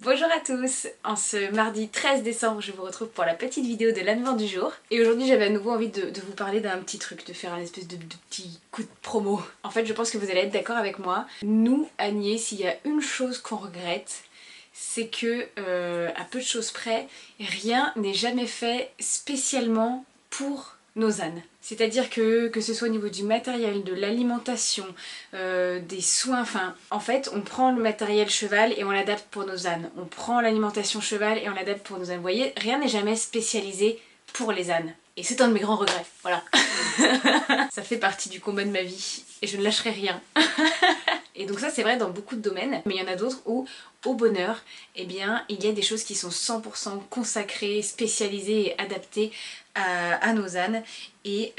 Bonjour à tous, en ce mardi 13 décembre je vous retrouve pour la petite vidéo de l'Advent du jour. Et aujourd'hui j'avais à nouveau envie de vous parler d'un petit truc, de faire un espèce de petit coup de promo. En fait je pense que vous allez être d'accord avec moi. Nous, Agnès, s'il y a une chose qu'on regrette, c'est que, à peu de choses près, rien n'est jamais fait spécialement pour nos ânes. C'est-à-dire que ce soit au niveau du matériel, de l'alimentation, des soins, enfin, en fait, on prend le matériel cheval et on l'adapte pour nos ânes. On prend l'alimentation cheval et on l'adapte pour nos ânes. Vous voyez, rien n'est jamais spécialisé pour les ânes. Et c'est un de mes grands regrets, voilà. Ça fait partie du combat de ma vie et je ne lâcherai rien. Et donc ça c'est vrai dans beaucoup de domaines, mais il y en a d'autres où, au bonheur, eh bien, il y a des choses qui sont 100% consacrées, spécialisées et adaptées à nos ânes. Et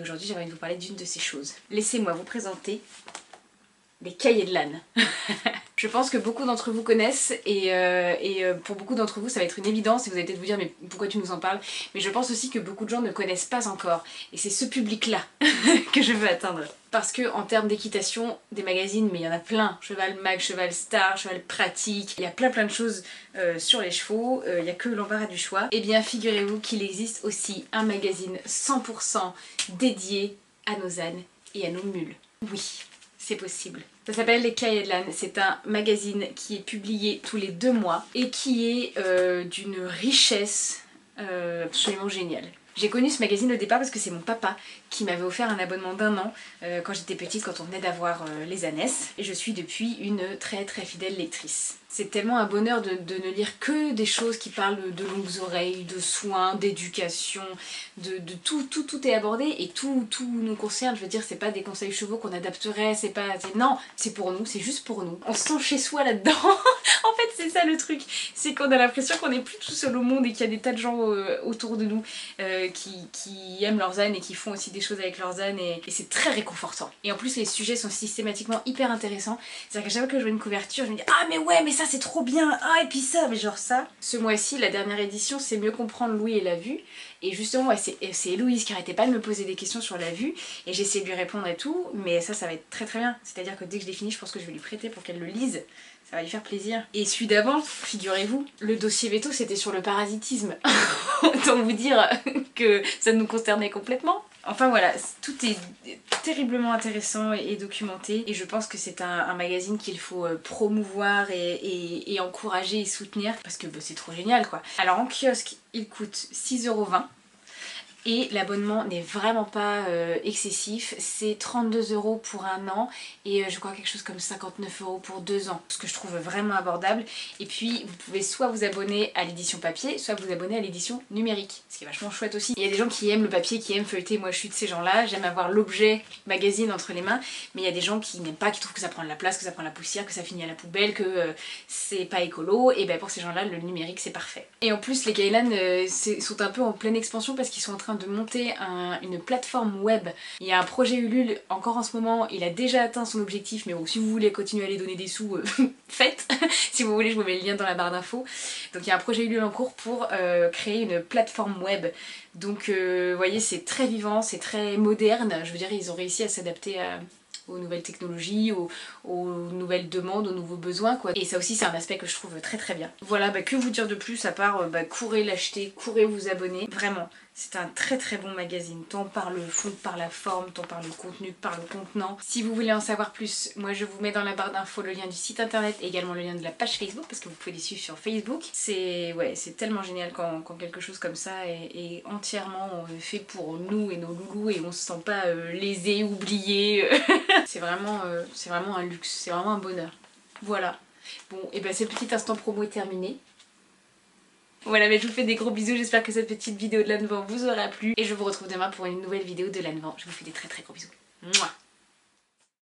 aujourd'hui j'avais envie de vous parler d'une de ces choses. Laissez-moi vous présenter les cahiers de l'âne. Je pense que beaucoup d'entre vous connaissent et pour beaucoup d'entre vous ça va être une évidence et vous allez peut-être vous dire mais pourquoi tu nous en parles, mais je pense aussi que beaucoup de gens ne connaissent pas encore et c'est ce public là que je veux atteindre. Parce que en termes d'équitation, des magazines, mais il y en a plein, Cheval Mag, Cheval Star, Cheval Pratique, il y a plein de choses sur les chevaux, il n'y a que l'embarras du choix. Et bien figurez-vous qu'il existe aussi un magazine 100% dédié à nos ânes et à nos mules. Oui, c'est possible. Ça s'appelle Les Cahiers de l'Âne, c'est un magazine qui est publié tous les 2 mois et qui est d'une richesse absolument géniale. J'ai connu ce magazine au départ parce que c'est mon papa qui m'avait offert un abonnement d'1 an quand j'étais petite, quand on venait d'avoir les ânesses, et je suis depuis une très fidèle lectrice. C'est tellement un bonheur de ne lire que des choses qui parlent de longues oreilles, de soins, d'éducation, de tout est abordé et tout nous concerne. Je veux dire, c'est pas des conseils chevaux qu'on adapterait, c'est pas... Non, c'est pour nous, c'est juste pour nous. On se sent chez soi là-dedans. En fait, c'est ça le truc, c'est qu'on a l'impression qu'on n'est plus tout seul au monde et qu'il y a des tas de gens autour de nous qui aiment leurs ânes et qui font aussi des choses avec leurs ânes et c'est très réconfortant. Et en plus les sujets sont systématiquement hyper intéressants, c'est-à-dire qu'à chaque fois que je vois une couverture je me dis ah mais ouais mais ça c'est trop bien, ah et puis ça, mais genre ça. Ce mois-ci, la dernière édition, c'est mieux comprendre Louis et la vue, et justement ouais, c'est Héloïse qui arrêtait pas de me poser des questions sur la vue et j'ai essayé de lui répondre et tout, mais ça va être très bien, c'est-à-dire que dès que je l'ai fini je pense que je vais lui prêter pour qu'elle le lise. Ça va lui faire plaisir. Et celui d'avant, figurez-vous, le dossier veto c'était sur le parasitisme. Autant vous dire que ça nous concernait complètement. Enfin voilà, tout est terriblement intéressant et documenté et je pense que c'est un magazine qu'il faut promouvoir et encourager et soutenir parce que bah, c'est trop génial quoi. Alors en kiosque, il coûte 6,20 € et l'abonnement n'est vraiment pas excessif, c'est 32 € pour 1 an et je crois quelque chose comme 59 € pour 2 ans, ce que je trouve vraiment abordable. Et puis vous pouvez soit vous abonner à l'édition papier, soit vous abonner à l'édition numérique, ce qui est vachement chouette aussi. Il y a des gens qui aiment le papier, qui aiment feuilleter, moi je suis de ces gens là, j'aime avoir l'objet magazine entre les mains, mais il y a des gens qui n'aiment pas, qui trouvent que ça prend de la place, que ça prend la poussière, que ça finit à la poubelle, que c'est pas écolo, et ben pour ces gens là le numérique c'est parfait. Et en plus les Gailan sont un peu en pleine expansion parce qu'ils sont en train de monter une plateforme web. Il y a un projet Ulule encore en ce moment, il a déjà atteint son objectif, mais bon si vous voulez continuer à les donner des sous, faites. Si vous voulez je vous mets le lien dans la barre d'infos. Donc il y a un projet Ulule en cours pour créer une plateforme web. Donc vous voyez c'est très vivant, c'est très moderne, je veux dire ils ont réussi à s'adapter aux nouvelles technologies, aux nouvelles demandes, aux nouveaux besoins quoi. Et ça aussi c'est un aspect que je trouve très bien. Voilà, bah, que vous dire de plus à part courez l'acheter, courez vous abonner, vraiment. C'est un très bon magazine, tant par le fond que par la forme, tant par le contenu que par le contenant. Si vous voulez en savoir plus, moi je vous mets dans la barre d'infos le lien du site internet et également le lien de la page Facebook parce que vous pouvez les suivre sur Facebook. C'est tellement génial quand quelque chose comme ça est entièrement fait pour nous et nos loulous et on se sent pas lésé, oublié. C'est vraiment un luxe, c'est vraiment un bonheur. Voilà. Bon, et ben ce petit instant promo est terminé. Voilà, mais je vous fais des gros bisous, j'espère que cette petite vidéo de l'Advent vous aura plu et je vous retrouve demain pour une nouvelle vidéo de l'Advent. Je vous fais des très gros bisous. Mouah.